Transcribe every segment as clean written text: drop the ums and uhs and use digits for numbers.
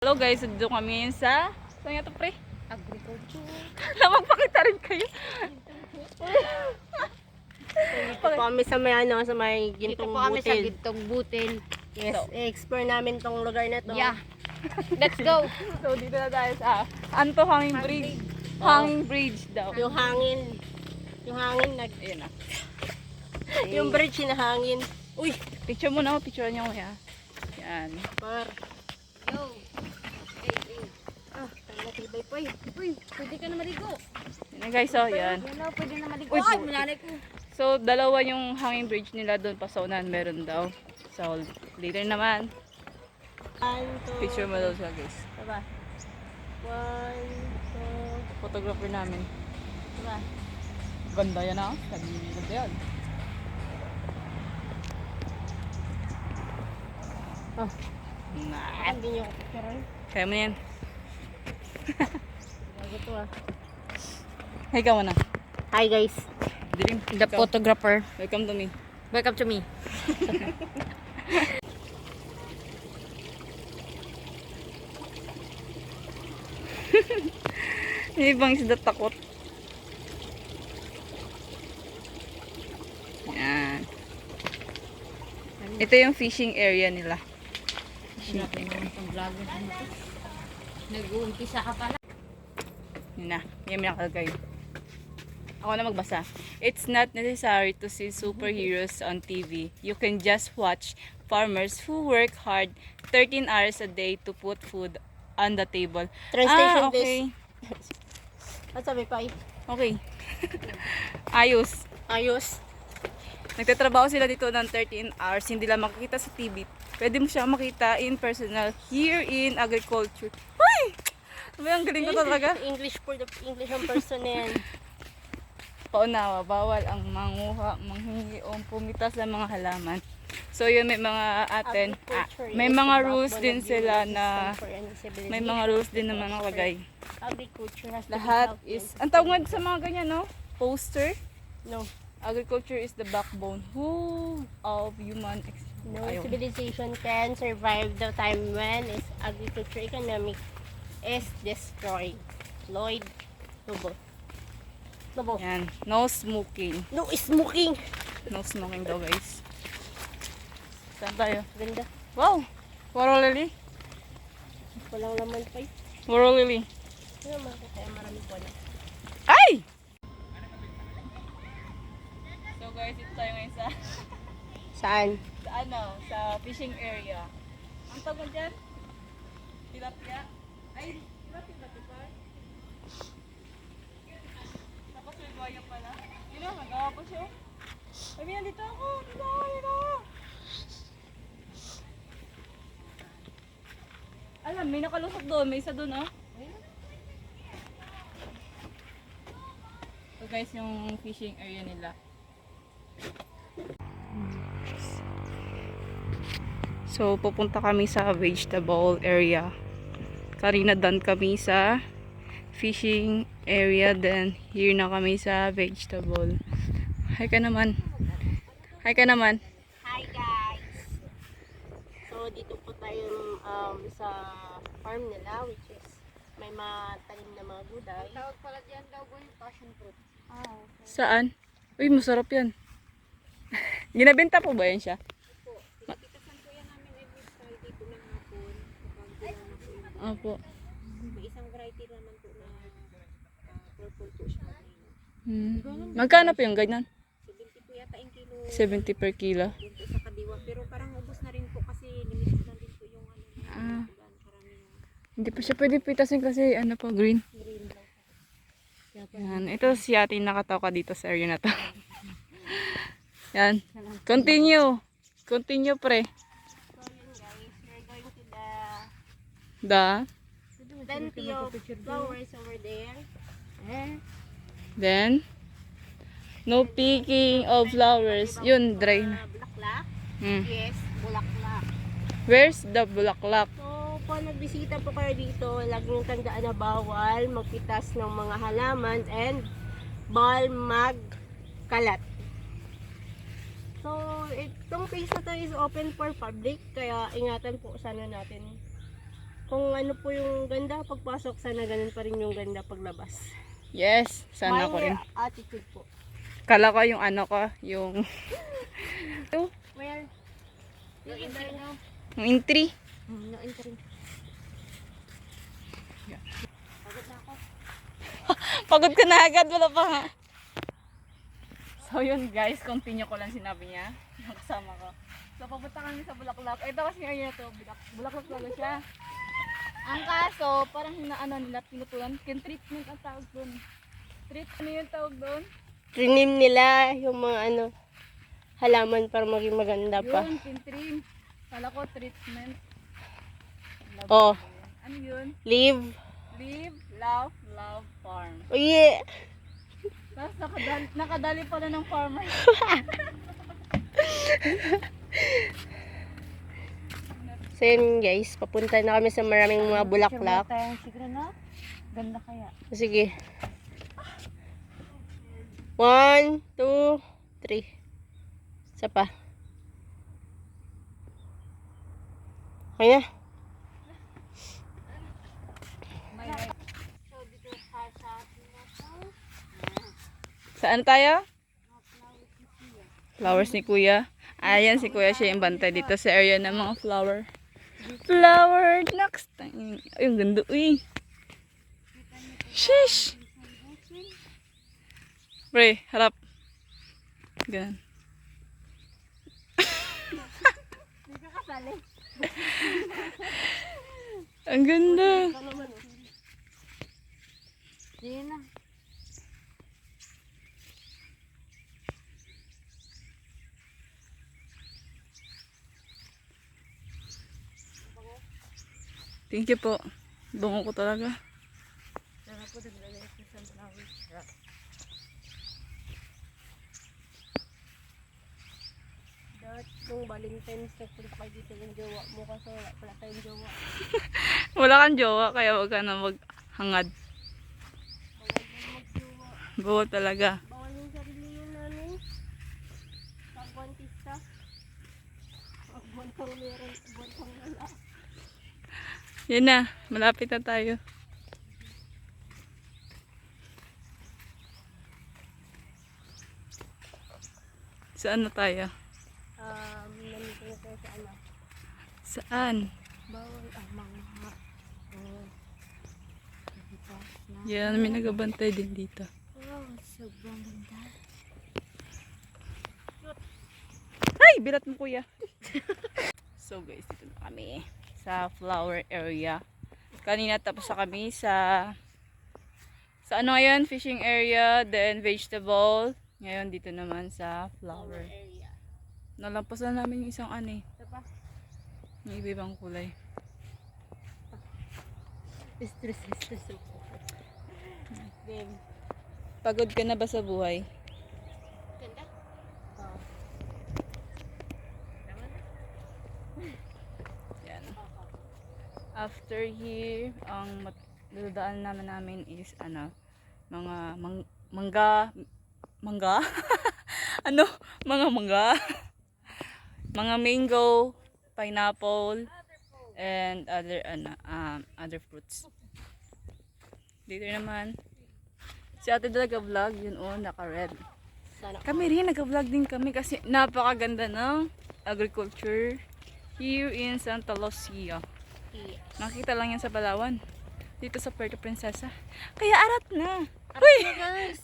Hello guys, dito kami ngayon sa... Saan nga ito pre? Agriculture. Magpakita rin kayo. Dito po kami sa may sa may Dito Gintong po kami sa Butil. Gintong Butil. Yes, explore namin tong lugar na to. Yeah. Let's go. So dito na tayo sa... Ano to? Hanging Bridge. Hanging Bridge daw. Yung hangin nag Ayan na. yung bridge hinahangin. Uy, Picture mo na ako. Picture niyo ko ya. Yan. par. Yo. Natibay pa eh. Uy, pwede ka na maligo. Yan na guys, oh. Yan. Yan na, pwede na maligo. Uy, Ay, puti. malalay ko. So, dalawa yung hanging bridge nila doon pa sa unahan. Meron daw. So, later naman. Picture mo daw siya guys. Diba? 1, 2, Photographer namin. diba? Ganda yan ah. Ganda yan. Oh, Nah. hindi nyo ko picturean. Kaya mo na yan. Bago to ah. Hey ka muna. Hi guys. Dilim. The photographer. Welcome to me. Welcome to me. Yung ibang isda takot. Yan. Ito yung fishing area nila. Fishing area. Nag-uumpisa ka pala. Yun na. Yan nakalagay. Ako na magbasa. It's not necessary to see superheroes on TV. You can just watch farmers who work hard 13 hours a day to put food on the table. Translation okay. At sabi pa eh. Okay. Ayos. Ayos. Nagtatrabaho sila dito ng 13 hours. Hindi lang makikita sa TV. Pwede mo siya makita in personal here in agriculture. Uy! Ang galing ko talaga. English for the English ang person na yan. Paunawa, bawal ang manguha, manghingi o pumitas ng mga halaman. So yun, may mga may mga rules din sila na may mga rules din na mga lagay. Agriculture has to be Lahat healthy is, and ang tawag sa mga ganyan, no? Poster. no Agriculture is the backbone of human Ayaw. civilization can survive the time when is agriculture economic is destroyed. Lloyd Lobo. Yan. No smoking. No smoking. No smoking daw, guys. Saan tayo? Ganda. Wow! Waro lily. Walang laman pa eh. Waro lily. Ano naman kaya marami po na. Ay! So guys, ito tayo ngayon sa Saan? sa fishing area. Ang tawag dyan? Tilapia? Ay, tilapia ba ito pa? Tapos may buhaya pala. Yun lang, nagawa pa siya. Sabi na dito ako. Dito. Alam, may nakalusok doon. May isa doon, ah. So guys, yung fishing area nila. So, pupunta kami sa vegetable area. Karina done kami sa fishing area. Then, here na kami sa vegetable. Hi ka naman. Hi ka naman. Hi guys. So dito po tayo sa farm nila which is may matalim na mga gulay. Tawag pala diyan daw yung passion fruit. Saan? Uy, masarap yan. Ginabenta po ba yan siya? Pinagkitasan ko yan namin every Friday po ng hapon. Kapag kailangan na po yung Opo. may isang variety naman po na purple po siya. Magkano po yung ganyan? 70 po yata yung kilo 70 per kilo. dito sa Kadiwa. Pero parang ubos na rin po kasi limited na din po yung ano na karami na Hindi pa siya pwede pitasin kasi ano po, green. green daw. Yan. Ito si ate nakatawa ka dito sa area na to. Yan. Continue. Continue, pre. So yun guys, we're going to Da. plenty of flowers over there. Then, no picking of flowers. Yun, dry na. Bulaklak. Hmm. Yes, bulaklak. Where's the bulaklak? So, kung nagbisita po kayo dito, lagi niyong tandaan na bawal magpitas ng mga halaman and bawal magkalat. So, itong place na to is open for public, kaya ingatan po sana natin Kung ano po yung ganda pagpasok, sana ganun pa rin yung ganda paglabas. Yes, sana ko rin. Attitude po. Kala ko yung ano ko, yung Where? Yung entry na. yung entry. Yung entry. Pagod na ako. Pagod ka na agad, wala pa nga. So yun guys, continue ko lang sinabi niya, yung kasama ko. So papunta kami sa Bulaklak. Ito kasi ngayon to, Bulaklak talaga siya. Ang kaso, parang ano nila, pinutulan. Treatment ang tawag doon. Ano yung tawag doon? Trinim nila yung mga halaman para maging maganda pa. Yun, pintrim. Kala ko treatment. Oh, Ano yun? leave. Live, love, love, farm. Oh yeah. Tapos nakadali pala ng farmer. So yun guys, papunta na kami sa maraming mga bulaklak. Siguro na? Ganda kaya. Sige. 1, 2, 3. Isa pa. Okay na. Saan tayo? Flowers ni Kuya. Ayan si Kuya, siya yung bantay dito sa area ng mga flower. Flower next time. Ay, ang ganda. Uy. Sheesh. Pre, harap. Ganun. Ang ganda. Sige na. Thank you po. Bango ko talaga. Sana po naglagay sa sunflower rock. Dahil nung Valentine's nagpunta kayo dito yung jowa mo kasi wala pala tayong jowa. Wala kang jowa, kaya wag ka na maghangad. Bawal na magjowa. Bawa talaga. Bawal yung sarili yung nanay. Pagwantista. Pagwantang meron, pagwantang wala. Yan na, malapit na tayo. Saan na tayo? Nandito na tayo sa ano. Saan? Bawal ang mga Yan, may nagabantay din dito. wow, sobrang ganda. Ay, bilat mo kuya. So guys, dito na kami sa flower area. Kanina tapos na kami sa ano ngayon, fishing area, then vegetable. Ngayon dito naman sa flower. Area. Nalampas na namin yung isang ani. Ito pa. May iba-ibang kulay. Stress ako. Game. Pagod ka na ba sa buhay? Ganda? Yan. After here, ang dadaan namin is mga mangga? Ano? Mga mangga? Mga mango, pineapple, and other fruits. Dito naman. Si ate talaga vlog, yun naka-red. Sana Kami rin, nag-vlog din kami kasi napakaganda ng agriculture here in Santa Lucia. yes. Nakita lang yan sa Palawan. Dito sa Puerto Princesa. Kaya arat na. Uy! Guys.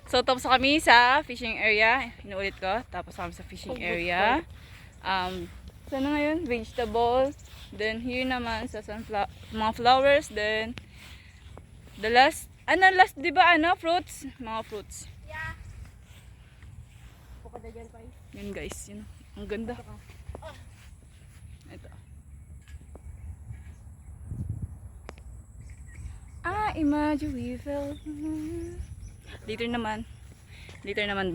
So tapos na kami sa fishing area. Inuulit ko. Tapos kami sa fishing area. Sana ngayon? Vegetable. Then here naman sa mga flowers. Then the last, di ba fruits? Mga fruits. Bukod na dyan pa. Yan guys, yun. Ang ganda. Ito. Imagine we fell. Later naman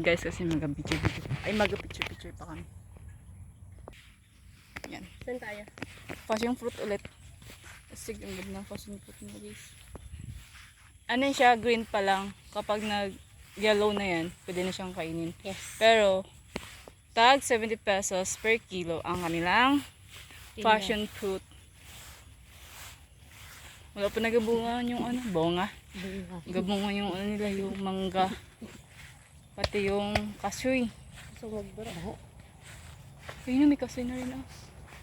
guys kasi mag-picture pa kami. Yan. Saan tayo? Passion fruit ulit. Asig ang ganda ng passion fruit mo guys. Ano siya, green pa lang. Kapag nag-yellow na yan, pwede na siyang kainin. Yes. Pero, tag 70 pesos per kilo ang kanilang passion fruit. Wala pa nagabungan yung ano, bonga. Gabungan yung ano nila, yung mangga. Pati yung kasoy. So, magbara. Ayun na, may kasoy na rin ah.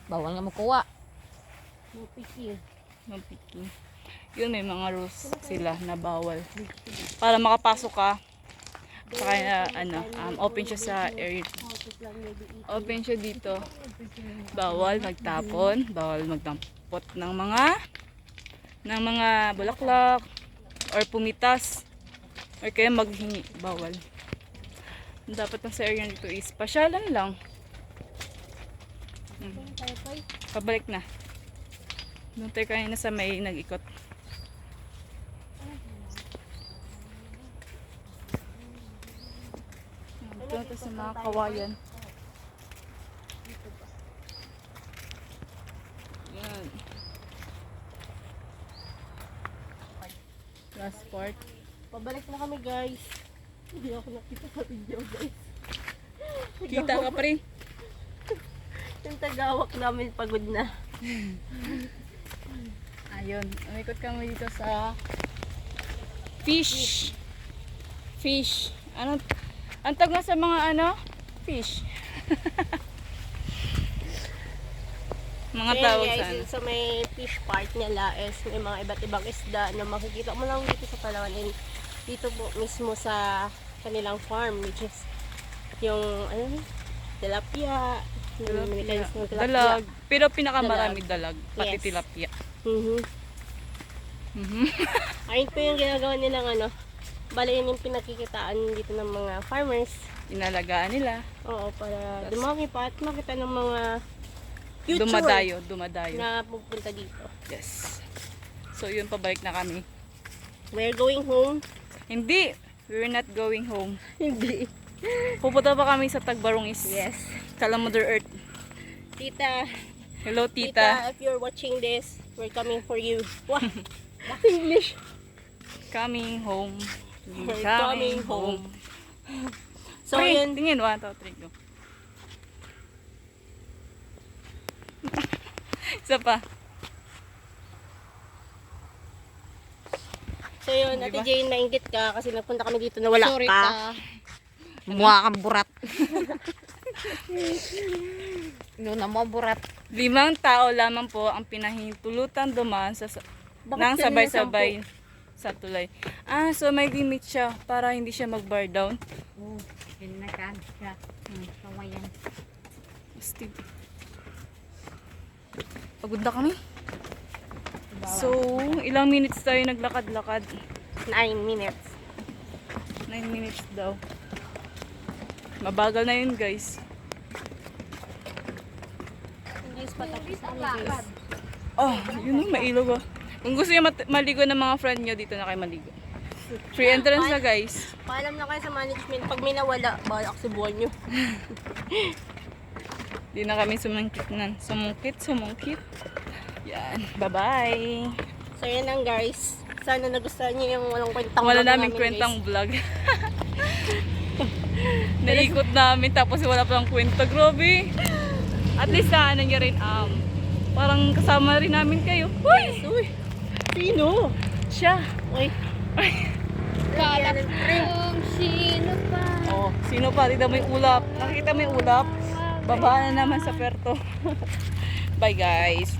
Bawal nga makuha. Mapiki. Mapiki. Yun, may mga rules sila na bawal. Para makapasok ka, saka open siya sa area. Open siya dito. Bawal magtapon, bawal magdampot ng mga bulaklak or pumitas or kaya maghingi, bawal. Dapat na sa area dito is pasyalan lang. Pabalik na. Doon tayo kanina sa may nag-ikot. Ito na sa mga kawayan. Yan. Last part. Pabalik na kami guys. Hindi ako nakita sa video guys. Kita ka pa rin. Yung tagawak namin pagod na. Ayun. Umikot kami dito sa fish. Fish. Ano? Ang tawag nga sa mga ano? Fish. Mga Ayan tawag guys, sa ano. sa may fish part nila is may mga iba't ibang isda na makikita mo lang dito sa Palawan. And dito po mismo sa kanilang farm, which is yung ano, tilapia. Dalag. Pero pinakamarami dalag. Pati Yes. tilapia. Ayun po yung ginagawa nilang ano. Bale yun yung pinakikitaan dito ng mga farmers. Inalagaan nila. Oo, para dumami pa at makita ng mga future Dumadayo. na pupunta dito. Yes. So yun, pabalik na kami. We're going home. Hindi. We're not going home. Hindi. Pupunta pa kami sa Tagbarongis. Yes. Kalamother Earth. Tita, Hello, Tita, tita. if you're watching this, we're coming for you. Wow. English. Coming home. We're coming home. So, Pre, yun. tingin. 1, 2, 3, go. Isa pa. So, yun. Ate Jane, nainggit ka kasi nagpunta kami dito na wala Sorry ka. ka. Mukha kang burat. Yun na mo burat. 5 tao lamang po ang pinahintulutan dumaan Bakit nang kanina sabay-sabay sa tulay. So may limit siya para hindi siya mag-bar down. Oh, pinakaan siya. Kawayan. Steve. Pagod na kami. So, ilang minutes tayo naglakad-lakad? 9 minutes. 9 minutes daw. Mabagal na yun, guys. Hindi pa tapos kami guys. Oh, yun yung mailog oh. Kung gusto nyo maligo ng mga friend nyo, dito na kayo maligo. Free entrance na, guys. Paalam na kayo sa management. Pag may nawala, balak subuhan nyo. Di na kami sumungkit. Yan. Bye-bye. So, yan lang guys. Sana nagustuhan nyo yung walang kwentang Wala vlog namin namin, kwentang guys. vlog. Naikot namin tapos wala pa lang kwenta. Grabe. At least sana nyo rin parang kasama rin namin kayo. Uy! Uy! Sino? Siya. Uy! Kalap kong sino pa. Oh, sino pa? Tita mo yung ulap. Nakikita mo yung ulap? Baba na naman sa perto. Bye guys.